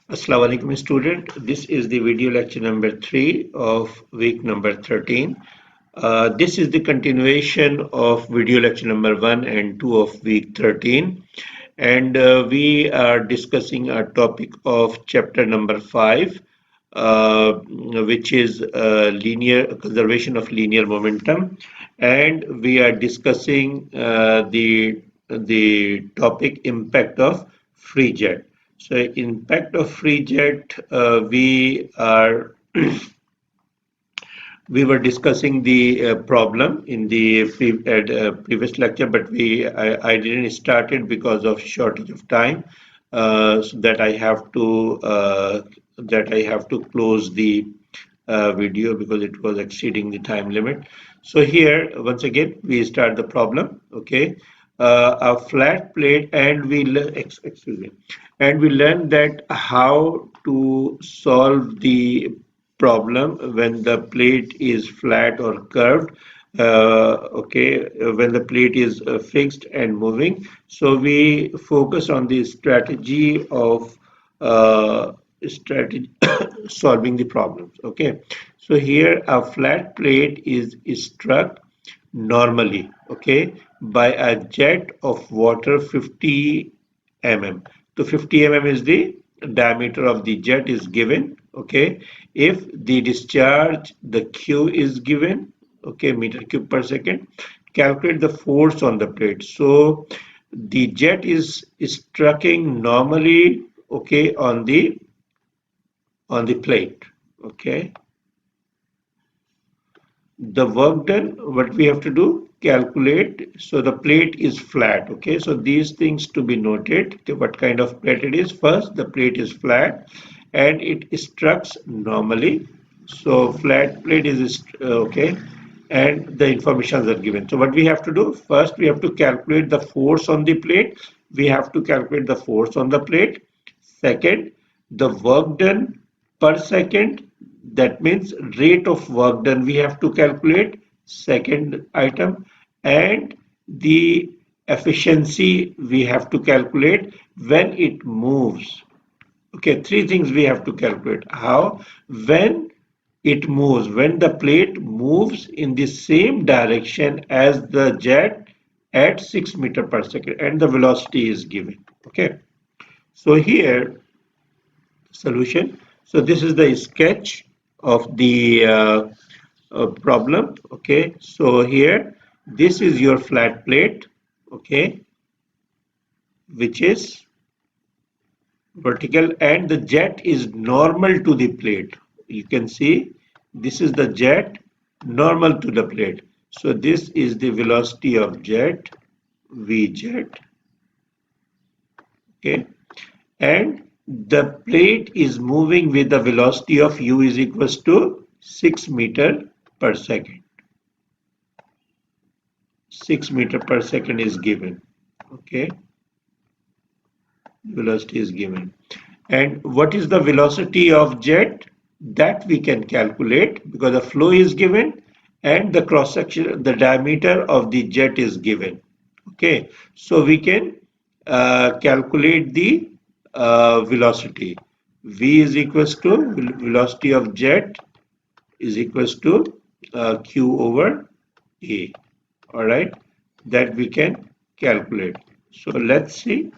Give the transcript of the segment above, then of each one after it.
Assalamu alaikum student. This is the video lecture number 3 of week number 13. This is the continuation of video lecture number 1 and 2 of week 13, and we are discussing a topic of chapter number 5, which is linear conservation of linear momentum, and we are discussing the topic impact of free jet. So impact of free jet, we were discussing the problem in the previous lecture, but I didn't start it because of shortage of time. So that I have to close the video because it was exceeding the time limit. So here once again we start the problem. Okay, a flat plate, and excuse me, and we learn that how to solve the problem when the plate is flat or curved. Okay, when the plate is fixed and moving. So we focus on the strategy of strategy solving the problems. Okay, so here a flat plate is struck normally, okay, by a jet of water 50 mm. So 50 mm is the diameter of the jet is given. Okay, if the discharge, the Q is given, okay, meter cube per second, calculate the force on the plate. So the jet is striking normally, okay, on the plate. Okay, the work done, what we have to do, calculate. So the plate is flat. Okay, so these things to be noted. Okay, what kind of plate it is? First, the plate is flat and it structs normally. So flat plate is okay, and the informations are given. So what we have to do, first we have to calculate the force on the plate. We have to calculate the force on the plate. Second, the work done per second, that means rate of work done we have to calculate, second item, and the efficiency we have to calculate when it moves. Okay, three things we have to calculate. How? When it moves, when the plate moves in the same direction as the jet at 6 meter per second, and the velocity is given. Okay, so here solution. So this is the sketch of the problem. Okay, so here this is your flat plate. Okay, which is vertical, and the jet is normal to the plate. You can see this is the jet normal to the plate. So this is the velocity of jet, V jet. Okay, and the plate is moving with the velocity of u is equals to 6 meter per second. 6 meter per second is given. Okay, velocity is given. And what is the velocity of jet? That we can calculate because the flow is given and the cross section, the diameter of the jet is given. Okay, so we can calculate the velocity. V is equals to velocity of jet is equals to Q over A. All right, that we can calculate. So let's see.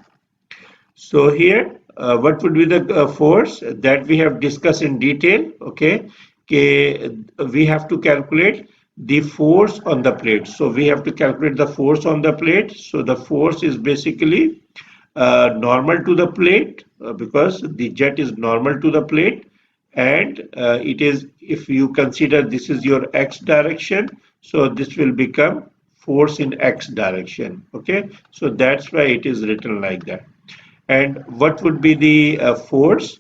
So here, what would be the force that we have discussed in detail? Okay, we have to calculate the force on the plate. So we have to calculate the force on the plate. So the force is basically normal to the plate because the jet is normal to the plate, and it is, if you consider this is your x direction, so this will become force in x direction. Okay, so that's why it is written like that. And what would be the force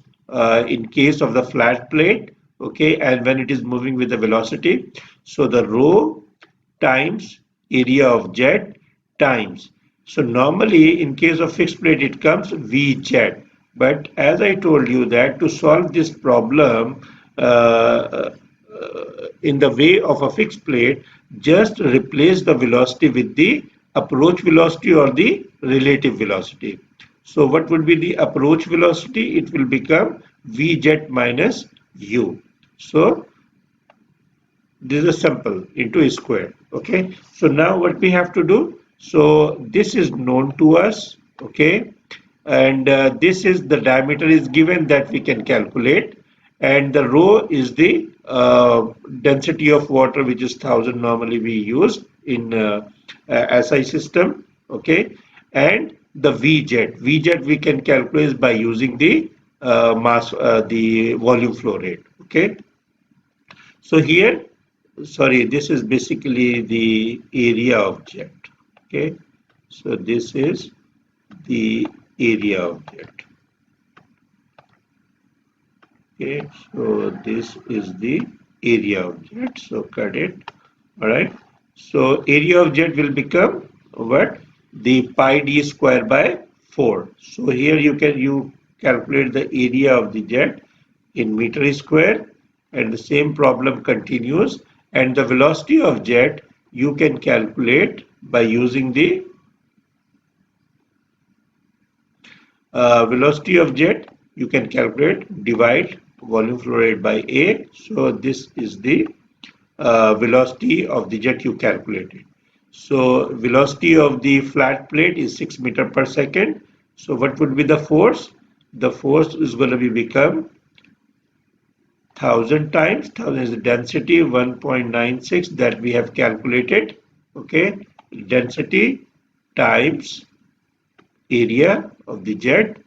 in case of the flat plate? Okay, and when it is moving with the velocity, so the rho times area of jet times. So normally in case of fixed plate it comes V jet, but as I told you that to solve this problem in the way of a fixed plate, just replace the velocity with the approach velocity or the relative velocity. So what would be the approach velocity? It will become v jet minus u. So this is simple into a square. Okay, so now what we have to do, so this is known to us. Okay, and this is the diameter is given that we can calculate, and the rho is the density of water, which is 1000 normally we use in SI system. Okay, and the vjet we can calculate by using the the volume flow rate. Okay, so here, sorry, this is basically the area of jet. Okay, so this is the area of jet. Okay, so this is the area of jet. So cut it. All right. So area of jet will become what? The pi d square by 4. So here you calculate the area of the jet in meter square, and the same problem continues, and the velocity of jet you can calculate by using the velocity of jet you can calculate, divide volume flow rate by A. So this is the velocity of the jet you calculated. So velocity of the flat plate is 6 meter per second. So what would be the force? The force is going to be become 1000 times, 1000 is the density, 1.96 that we have calculated. Okay, density times area of the jet.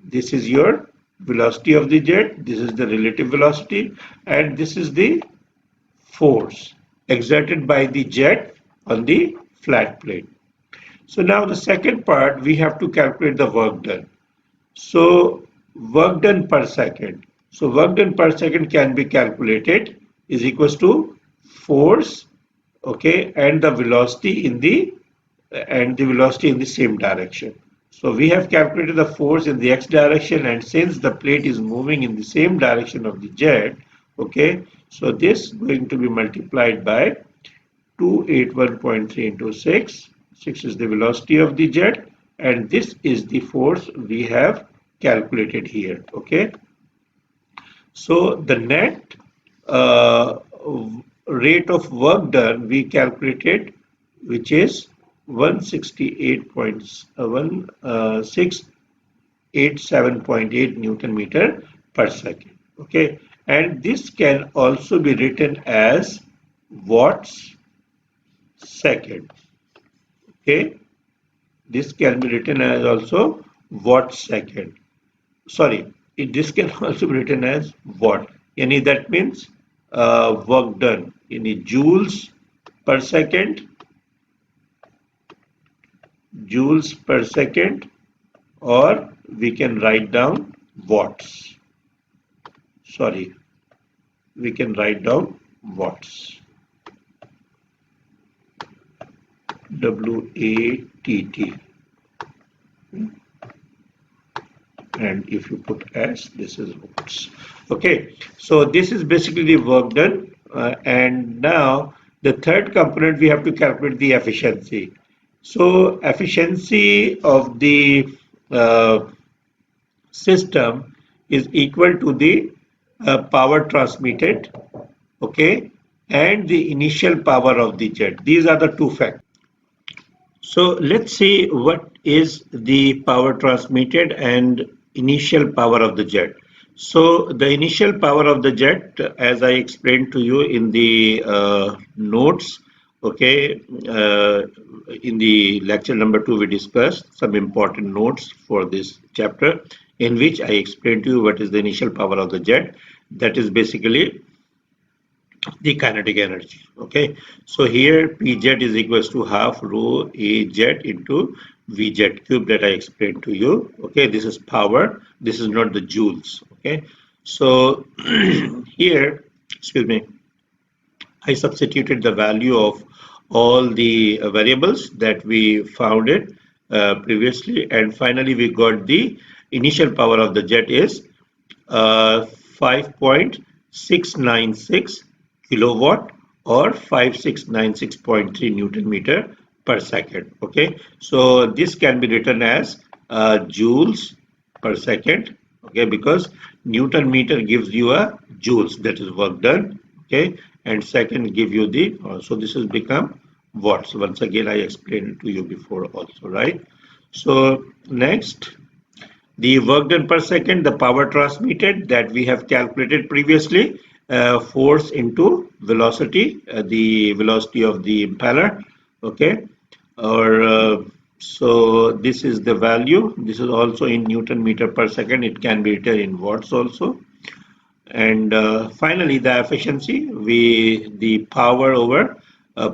This is your velocity of the jet, this is the relative velocity, and this is the force exerted by the jet on the flat plate. So now the second part, we have to calculate the work done. So work done per second. So work done per second can be calculated is equals to force, okay, and the velocity in the same direction. So we have calculated the force in the x direction, and since the plate is moving in the same direction of the jet, okay, so this is going to be multiplied by 281.3 into 6. 6 is the velocity of the jet, and this is the force we have calculated here. Okay, so the net rate of work done we calculated, which is 168.687.8 Newton meter per second. Okay, and this can also be written as watts second. Okay, this can be written as also watt second. Sorry, this can also be written as watt. Yani that means work done in joules per second, or we can write down watts. Sorry, we can write down watts. W-A-T-T. And if you put S, this is watts. Okay, so this is basically the work done. And now the third component, we have to calculate the efficiency. So efficiency of the system is equal to the power transmitted, okay, and the initial power of the jet. These are the two factors. So let's see what is the power transmitted and initial power of the jet. So the initial power of the jet, as I explained to you in the notes, okay, in the lecture number 2, we discussed some important notes for this chapter, in which I explained to you what is the initial power of the jet. That is basically the kinetic energy. Okay, so here P jet is equals to half rho A jet into V jet cube that I explained to you. Okay, this is power, this is not the joules. Okay, so here, excuse me, I substituted the value of all the variables that we found it previously, and finally we got the initial power of the jet is 5.696 kilowatt, or 5696.3 Newton meter per second. Okay, so this can be written as joules per second, okay, because Newton meter gives you a joules, that is work done, okay, and second give you the, so this has become watts. Once again, I explained to you before also, right? So next, the work done per second, the power transmitted that we have calculated previously, force into velocity, the velocity of the impeller, okay, or so this is the value. This is also in Newton meter per second. It can be written in watts also. And finally, the efficiency, the power over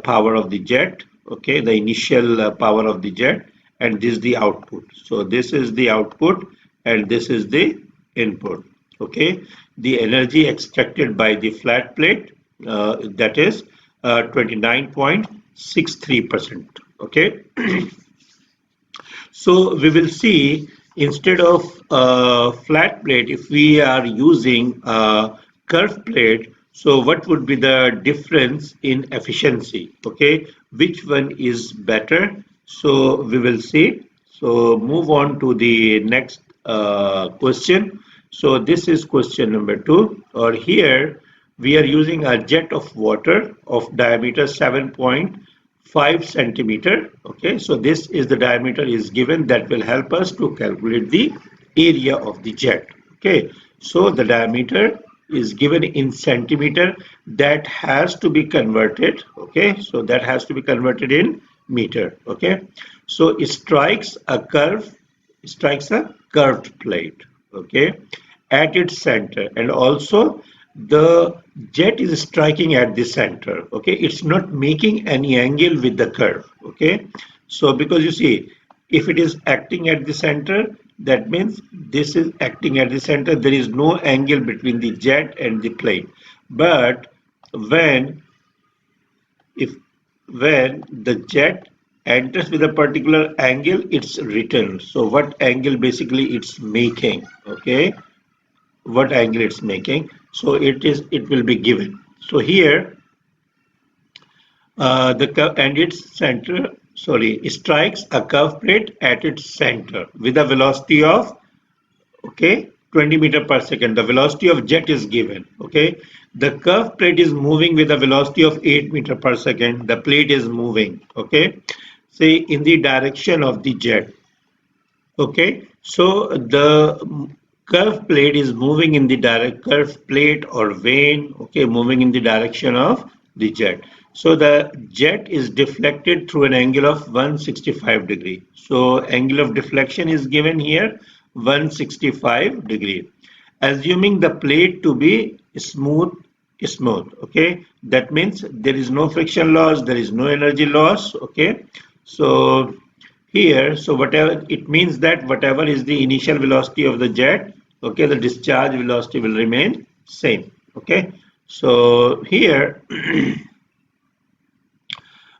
power of the jet, okay, the initial power of the jet, and this is the output. So this is the output and this is the input, okay. The energy extracted by the flat plate, that is 29.63%, okay. So we will see, instead of flat plate, if we are using a curved plate, so what would be the difference in efficiency? Okay, which one is better? So we will see. So move on to the next question. So this is question number 2. Or here we are using a jet of water of diameter 7.5 centimeter. Okay, so this is the diameter is given, that will help us to calculate the area of the jet. Okay, so the diameter is given in centimeter, that has to be converted. Okay, so that has to be converted in meter. Okay, so it strikes a curved plate, okay, at its center, and also the jet is striking at the center, okay. It's not making any angle with the curve, okay. So because you see, if it is acting at the center, that means this is acting at the center, there is no angle between the jet and the plate. But when if when the jet enters with a particular angle, it's written. So what angle basically it's making, okay, what angle it's making, so it will be given. So here the curve and its center, sorry, strikes a curve plate at its center with a velocity of, okay, 20 meter per second. The velocity of jet is given, okay. The curved plate is moving with a velocity of 8 meter per second. The plate is moving, okay, say in the direction of the jet, okay. So the curved plate is moving in the direct, curved plate or vane, okay, moving in the direction of the jet. So the jet is deflected through an angle of 165 degree. So angle of deflection is given here 165 degree. Assuming the plate to be smooth, okay. That means there is no friction loss, there is no energy loss, okay. So here, so whatever it means, that whatever is the initial velocity of the jet, okay, the discharge velocity will remain same, okay. So here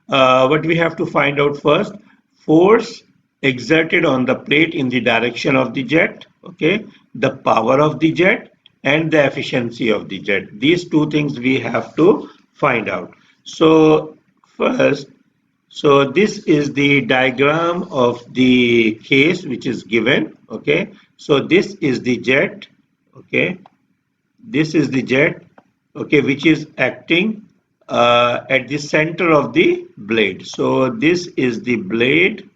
what we have to find out first, force exerted on the plate in the direction of the jet, okay, the power of the jet and the efficiency of the jet. These two things we have to find out. So first, so this is the diagram of the case which is given, okay. So this is the jet, okay, this is the jet, okay, which is acting at the center of the blade. So this is the blade,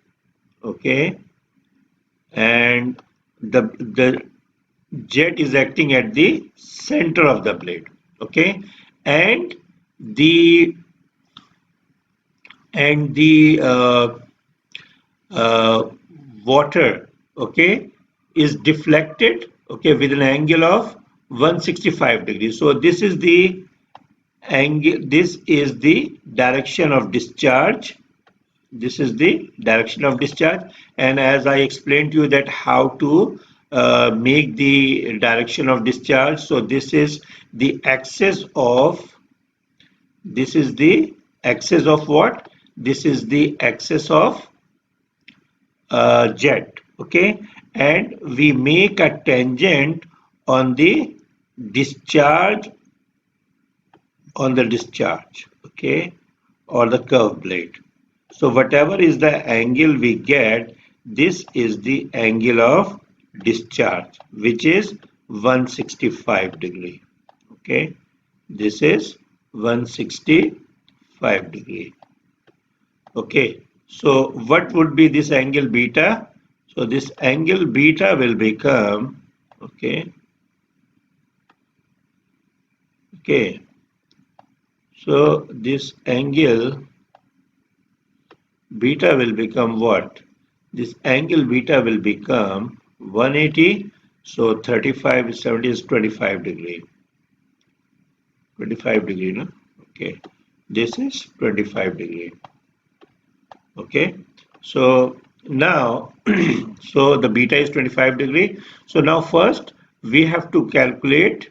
okay, and the jet is acting at the center of the blade, okay, and the and the uh, water, okay, is deflected, okay, with an angle of 165 degrees. So this is the angle, this is the direction of discharge, this is the direction of discharge. And as I explained to you that how to make the direction of discharge, so this is the axis of, this is the axis of what, this is the axis of jet, okay, and we make a tangent on the discharge, okay, or the curve blade. So whatever is the angle we get, this is the angle of discharge, which is 165 degree. Okay, this is 165 degree. Okay, so what would be this angle beta? So this angle beta will become, okay, so this angle beta will become what? This angle beta will become 180. So 35 70 is 25 degree. 25 degree, no? Okay. This is 25 degree. Okay. So now, so the beta is 25 degree. So now first we have to calculate.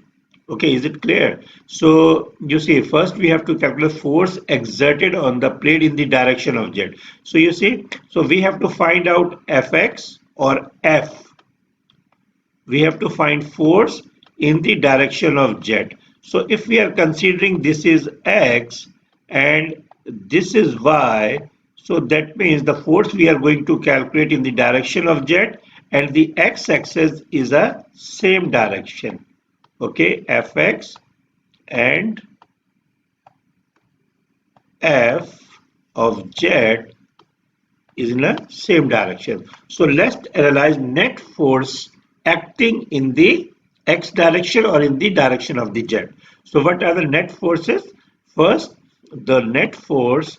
Okay, is it clear? So you see, first we have to calculate force exerted on the plate in the direction of jet. So you see, so we have to find out Fx or F. We have to find force in the direction of jet. So if we are considering this is X and this is Y, so that means the force we are going to calculate in the direction of jet, and the x-axis is a same direction. Okay, Fx and F of jet is in the same direction. So let's analyze net force acting in the x direction or in the direction of the jet. So what are the net forces? First, the net force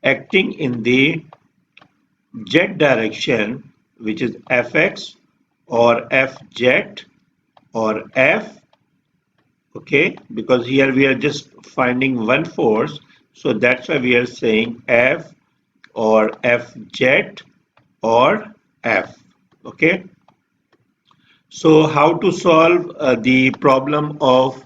acting in the jet direction, which is Fx or F jet or F, okay, because here we are just finding one force, so that's why we are saying F or F jet or F. Okay, so how to solve the problem of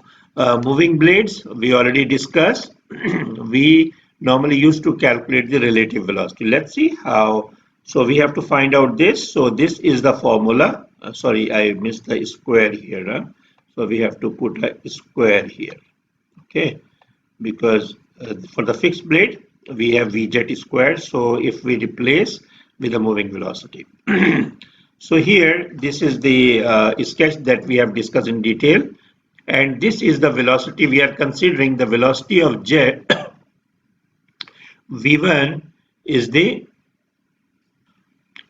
moving blades? We already discussed. We normally used to calculate the relative velocity. Let's see how. So we have to find out this. So this is the formula. Sorry, I missed the square here. So we have to put a square here. Okay, because for the fixed blade we have v jet squared. So if we replace with the moving velocity. So here this is the sketch that we have discussed in detail, and this is the velocity we are considering. The velocity of jet v1 is the,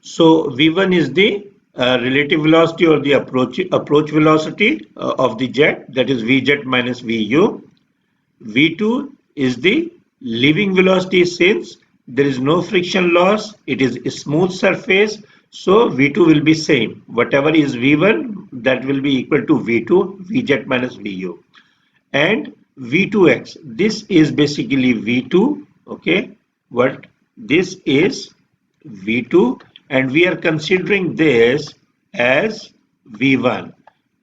so v1 is the relative velocity or the approach velocity of the jet, that is v jet minus vu. V2 is the leaving velocity, since there is no friction loss, it is a smooth surface, so V2 will be same. Whatever is V1, that will be equal to V2, Vjet minus Vu. And V2x, this is basically V2, okay, what this is V2, and we are considering this as V1.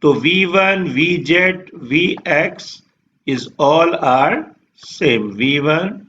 So V1, Vjet, Vx is all are same. V1,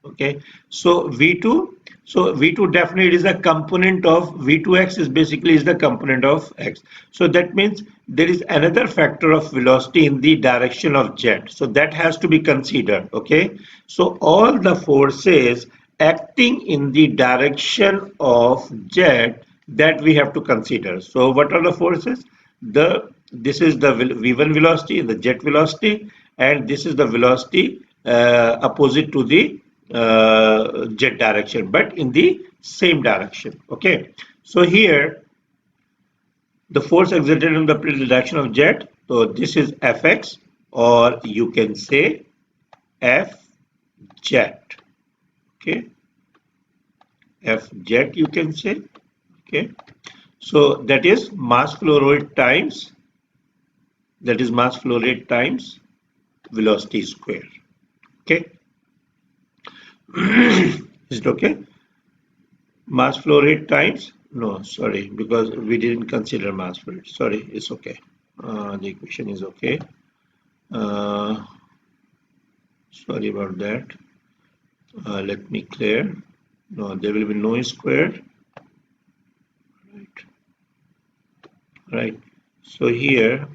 okay, so V2, so V2 definitely is a component of V2x, is basically is the component of x. So that means there is another factor of velocity in the direction of jet, so that has to be considered. Okay, so all the forces acting in the direction of jet, that we have to consider. So what are the forces? This is the v1 velocity, the jet velocity, and this is the velocity opposite to the jet direction, but in the same direction. Okay, so here the force exerted in the direction of jet, so this is Fx, or you can say F jet. Okay, F jet you can say. Okay, so that is mass flow rate times, that is mass flow rate times velocity square. Okay, is it okay? Mass flow rate times, no, sorry, because we didn't consider mass flow rate. Sorry, it's okay. The equation is okay. Sorry about that. Let me clear. No, there will be no square. Right. Right. So here,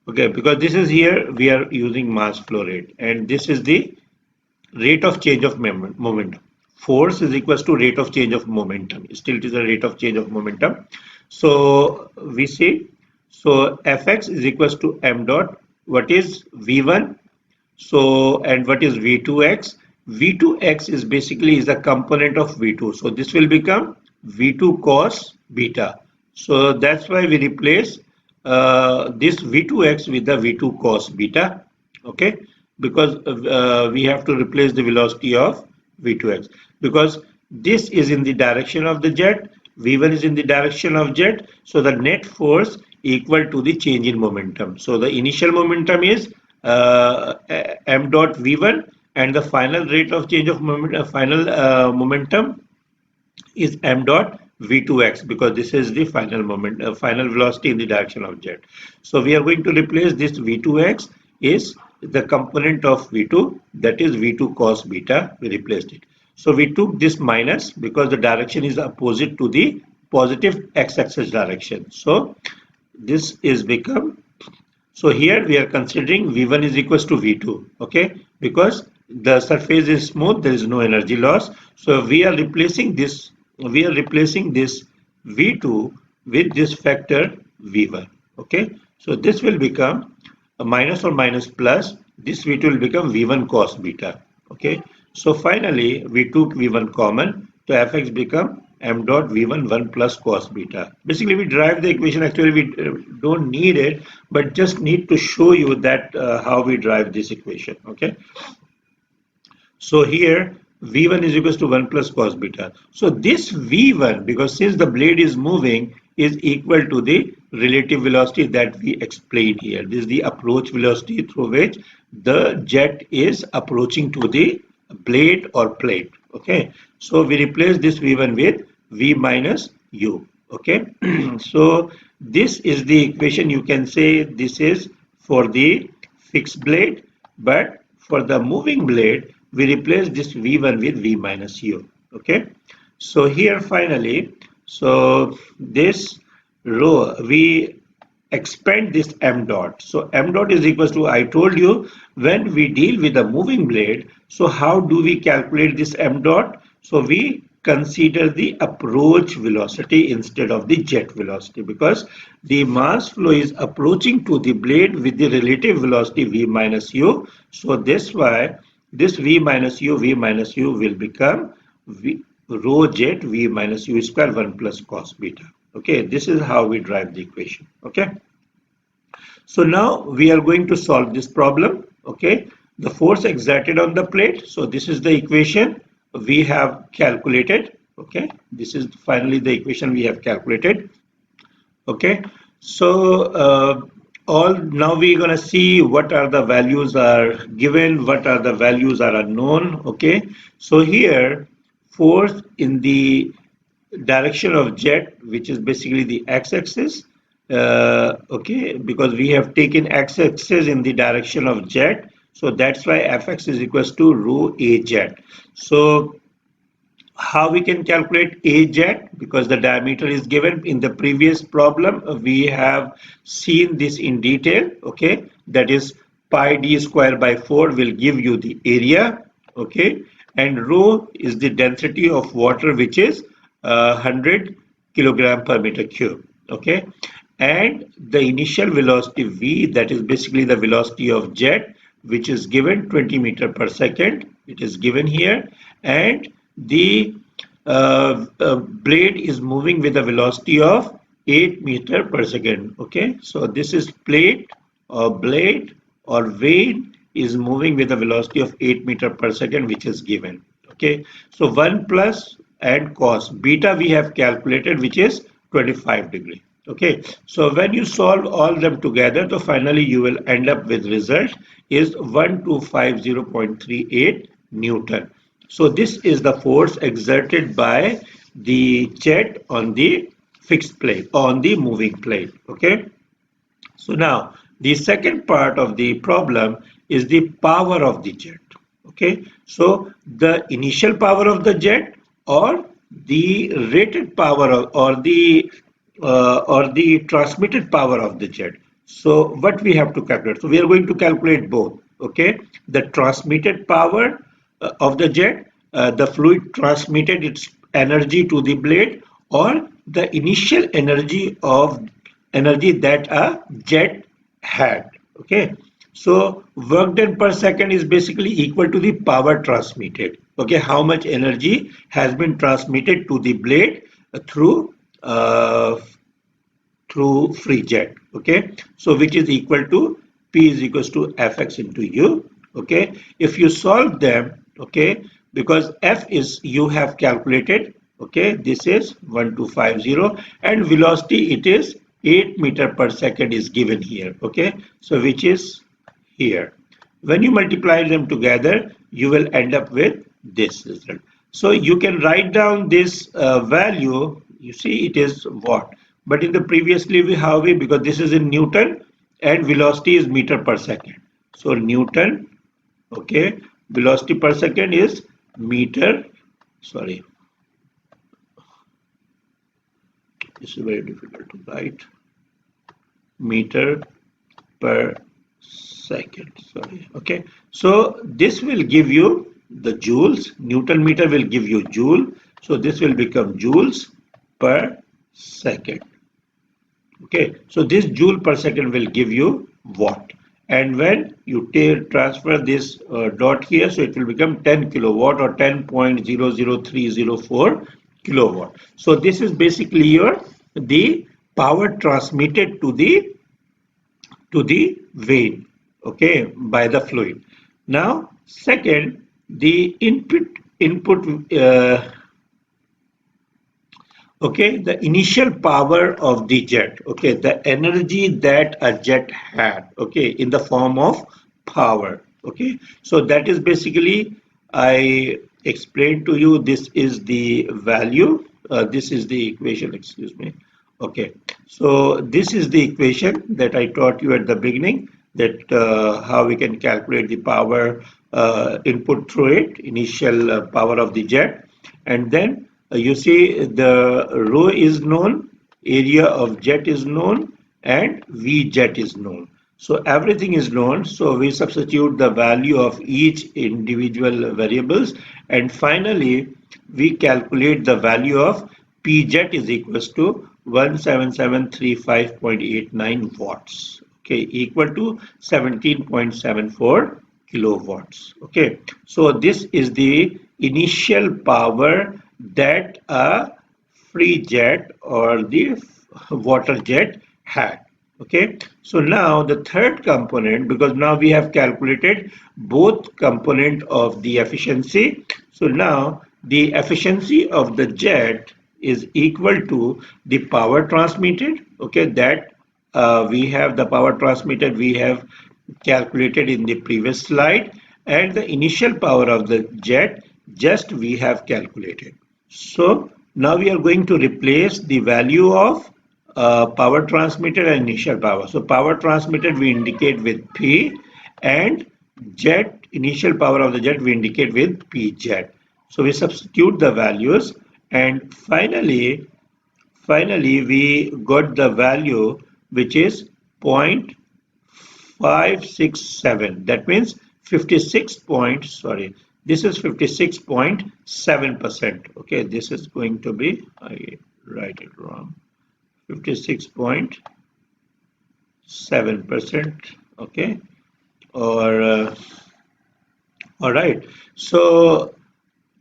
okay, because this is here we are using mass flow rate, and this is the rate of change of momentum. force is equals to rate of change of momentum. Still it is a rate of change of momentum. So we see, so Fx is equals to m dot, what is V1, so and what is V2x? V2x is basically is a component of V2. So this will become V2 cos beta. So that's why we replace this V2x with the V2 cos beta. Okay, because we have to replace the velocity of V2x because this is in the direction of the jet, V1 is in the direction of jet, so the net force equal to the change in momentum. So the initial momentum is m dot V1 and the final rate of change of momentum is m dot V2x because this is the final velocity in the direction of jet. So we are going to replace this V2x is the component of V2, that is V2 cos beta. We replaced it. So we took this minus because the direction is opposite to the positive x-axis direction. So this is become, so here we are considering V1 is equals to V2, okay, because the surface is smooth, there is no energy loss. So we are replacing this V2 with this factor V1, okay. So this will become a minus or minus plus, this V2 will become V1 cos beta, okay. So finally we took V1 common, so Fx become m dot V1 1 plus cos beta. Basically we derive the equation, actually we don't need it, but just need to show you that how we derive this equation, okay. So here V1 is equals to 1 plus cos beta. So this V1, because since the blade is moving, is equal to the relative velocity that we explained here. This is the approach velocity through which the jet is approaching to the blade or plate. Okay. So we replace this V1 with V minus U. Okay. So this is the equation. You can say this is for the fixed blade, but for the moving blade, we replace this V1 with V minus U. Okay. So here finally, so this row, we expand this m dot. So m dot is equals to, I told you, when we deal with a moving blade, so how do we calculate this m dot? So we consider the approach velocity instead of the jet velocity because the mass flow is approaching to the blade with the relative velocity v minus u. So that's why this v minus u will become rho jet v minus u square 1 plus cos beta. Okay, this is how we drive the equation. Okay, so now we are going to solve this problem. Okay, the force exerted on the plate. So this is the equation we have calculated. Okay, this is finally the equation we have calculated. Okay, so all now we're gonna see what are the values are given, what are the values are unknown. Okay, so here force in the direction of jet, which is basically the x-axis, okay, because we have taken x-axis in the direction of jet, so that's why Fx is equals to rho a jet. So how we can calculate a jet, because the diameter is given in the previous problem, we have seen this in detail. Okay, that is pi d square by 4 will give you the area. Okay, and rho is the density of water, which is 100 kilogram per meter cube. Okay, and the initial velocity v, that is basically the velocity of jet, which is given 20 meter per second, it is given here, and the blade is moving with a velocity of 8 meter per second. Okay, so this is plate or blade or vane is moving with a velocity of 8 meter per second, which is given. Okay, so 1 plus and cos beta we have calculated, which is 25 degree. Okay, so when you solve all them together, so finally you will end up with result is 1250.38 Newton. So this is the force exerted by the jet on the fixed plate, on the moving plate. Okay. So now the second part of the problem is the power of the jet. Okay. So the initial power of the jet or the rated power of, or the transmitted power of the jet. So what we have to calculate? So we are going to calculate both. Okay, the transmitted power of the jet the fluid transmitted its energy to the blade, or the initial energy that a jet had. Okay, so work done per second is basically equal to the power transmitted. Okay, how much energy has been transmitted to the blade through uh, through free jet. Okay, so which is equal to P is equals to Fx into U. Okay, if you solve them, okay, because F is you have calculated, okay, this is 1250, and velocity it is 8 meter per second is given here. Okay, so which is here. When you multiply them together, you will end up with this result. So you can write down this value. You see, it is watt. But in the previously we have it, because this is in Newton and velocity is meter per second. So Newton, okay, velocity per second is meter. Sorry, this is very difficult to write. Meter per second, sorry. Okay, so this will give you the joules. Newton meter will give you joule, so this will become joules per second. Okay, so this joule per second will give you watt, and when you transfer this dot here, so it will become 10 kilowatt or 10.00304 kilowatt. So this is basically your the power transmitted to the vein, okay, by the fluid. Now second, the input okay, the initial power of the jet, okay, the energy that a jet had, okay, in the form of power. Okay, so that is basically, I explained to you, this is the value, this is the equation, excuse me. Okay, so this is the equation that I taught you at the beginning, that how we can calculate the power input through it, initial power of the jet. And then you see the rho is known, area of jet is known, and V jet is known. So everything is known. So we substitute the value of each individual variables, and finally we calculate the value of P jet is equals to 17735.89 watts. Okay, equal to 17.74 kilowatts. Okay, so this is the initial power that a free jet or the water jet had. Okay, so now the third component, because now we have calculated both component of the efficiency, so now the efficiency of the jet is equal to the power transmitted. Okay, that we have the power transmitted we have calculated in the previous slide, and the initial power of the jet just we have calculated. So now we are going to replace the value of power transmitted and initial power. So power transmitted we indicate with P, and jet, initial power of the jet, we indicate with P jet. So we substitute the values, and finally we got the value which is 0.567. That means 56 point, sorry, this is 56.7%. Okay, this is going to be, I write it wrong, 56.7%. Okay, or all right. So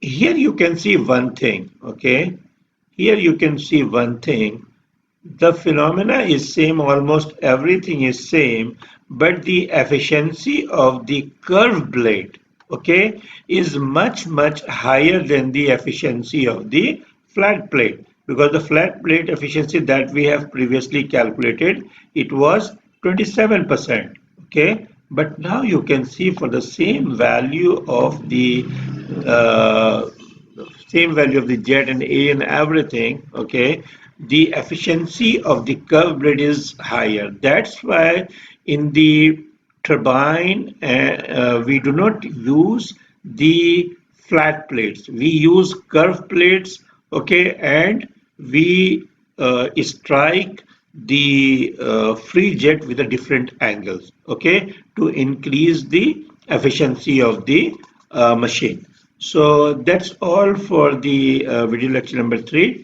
here you can see one thing. Okay, here you can see one thing. The phenomena is same, almost everything is same, but the efficiency of the curved blade, okay, is much higher than the efficiency of the flat plate, because the flat plate efficiency that we have previously calculated, it was 27%. Okay, but now you can see for the same value of the uh, jet and A and everything, okay, the efficiency of the curved blade is higher. That's why in the turbine we do not use the flat plates. We use curved plates, okay, and we strike the free jet with a different angles, okay, to increase the efficiency of the machine. So that's all for the video lecture number 3.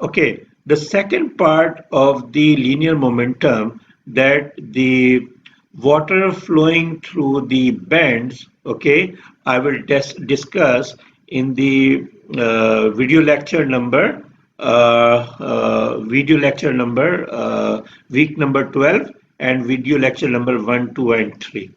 Okay, the second part of the linear momentum, that the water flowing through the bends, okay, I will discuss in the video lecture number week number 12, and video lecture number 1, 2 and 3.